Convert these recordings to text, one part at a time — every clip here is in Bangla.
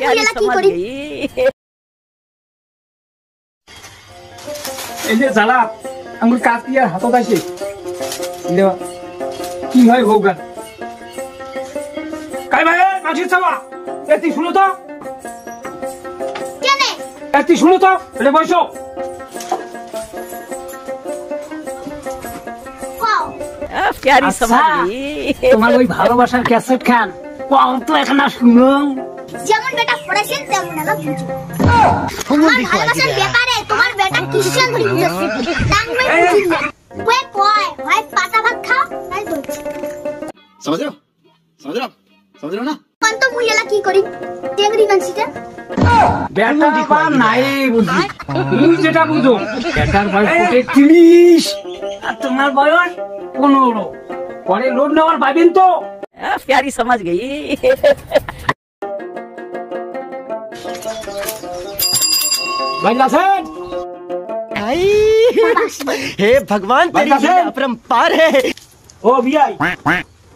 মুইলা কি করি এই যে জ্বালা আমার কাজ কি আর হাতত আছে দেওয়া কি হয় হোক গা কাই ভাই মাছি চাওয়া এতি শুনো তো কেনে এতি শুনো তো এটা বসো प्यारी समाधि তোমার ওই ভালোবাসার ক্যাসেট খান কম তো এখন না শুনো যেমন বেটা পড়াছেন তেমন না বুঝো আমার ভালোবাসার ব্যাপারে তোমার বেটা কিসের ধরে বুঝছিস ডাংমে বুঝিস না কই কয় হয় পাতা ভাত খাও নাই দইছি समझ रहे हो समझ रहे हो ना কোন তো মুইলা কি করি টেংরি মানছিটা বেটা বা নাই বুঝি তুমি যেটা বুঝো বেটার বয়স কোটে 30 আর তোমার বয়স 15 পরে লোড নেওয়ার ভাবেন তো प्यारी समझ गई ভাইলাছেন हे भगवान तेरी लीला अपरंपार है ও বিআই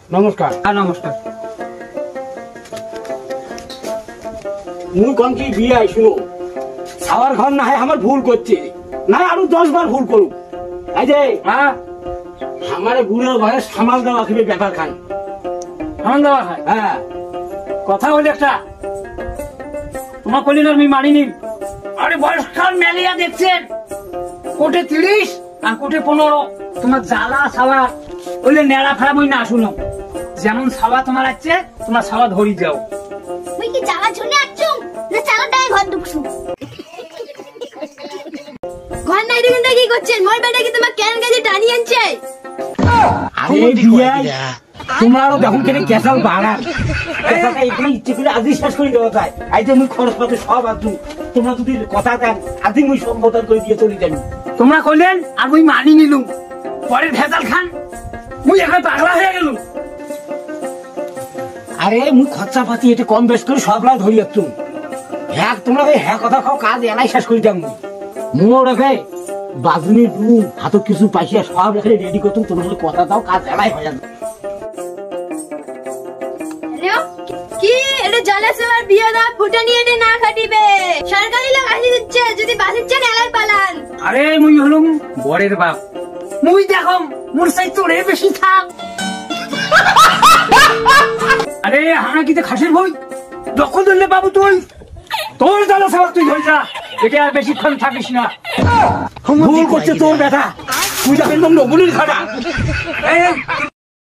নমস্কার নমস্কার মুই কোন কি বিআই শুনো সাওয়ার ঘর না হয় আমার ভুল করছে না আরো 10 বার ভুল করু এই যে হ্যাঁ আমারে বুড়ো ঘরে সামাল দেওয়া খেবে ব্যাপার খান সামাল দেওয়া খায় হ্যাঁ কথা হইল একটা তোমার কলিন আমি মানিনি আরে বয়সকাল মেলিয়া দেখছেন কোটে 30 আর কোটে 15 তোমার জ্বালা সাওয়া ওইলে নেড়া ফেরা মই না শুনো যেমন সাওয়া তোমার আছে তোমার সাওয়া ধরি যাও মুই কি চালা ঝুনে আছুম না চালা দাই ঘর ঢুকছু ঘর নাই ঢুকে কি করছেন মোর বেটা কি তোমার কেন গাজে টানি আনছে আরে বিয়াই তোমারও দেখুন কেন ক্যাসাল বাড়া ক্যাসালটা এগুলো ইচ্ছে করে আজই শেষ করে দেওয়া যায় এই যে মুই খরচ পাতে সব আদু তোমরা যদি কথা দেন আজই মুই সম্বোধন করে দিয়ে চলে যাবি তোমরা কইলেন আর মুই মানি নিলুম পরে ভেজাল খান মুই এখন পাগলা হয়ে গেলুম আরে মুই খরচা পাতি এটা কম বেশ করে সবলাই ধরি একটু হ্যাঁ তোমরা হ্যাঁ কথা খাও কাজ এলাই শেষ করে যাবো মোর রেখে বাজনি দু হাতে কিছু পাইছিয়া সব রেখে রেডি করতুম তোমরা কথা দাও কাজ এলাই হয়ে যাবে কি এটা জলাশয়ের বিয়ে দা ফুটানি এনে না খাটিবে সরকারি লোক আসি দিচ্ছে যদি বাসের চেন এলাই পালান আরে মুই হলুম বরের বাপ মুই দেখম মোর সাই তোরে বেশি থাক আরে হানা কিতে খাসের বই দখল ধরলে বাবু তুই তোর জ্বালা সব তুই ধরে যা এটা আর বেশিক্ষণ থাকিস না ভুল করছে তোর বেটা তুই যাবেন নবুলির খাটা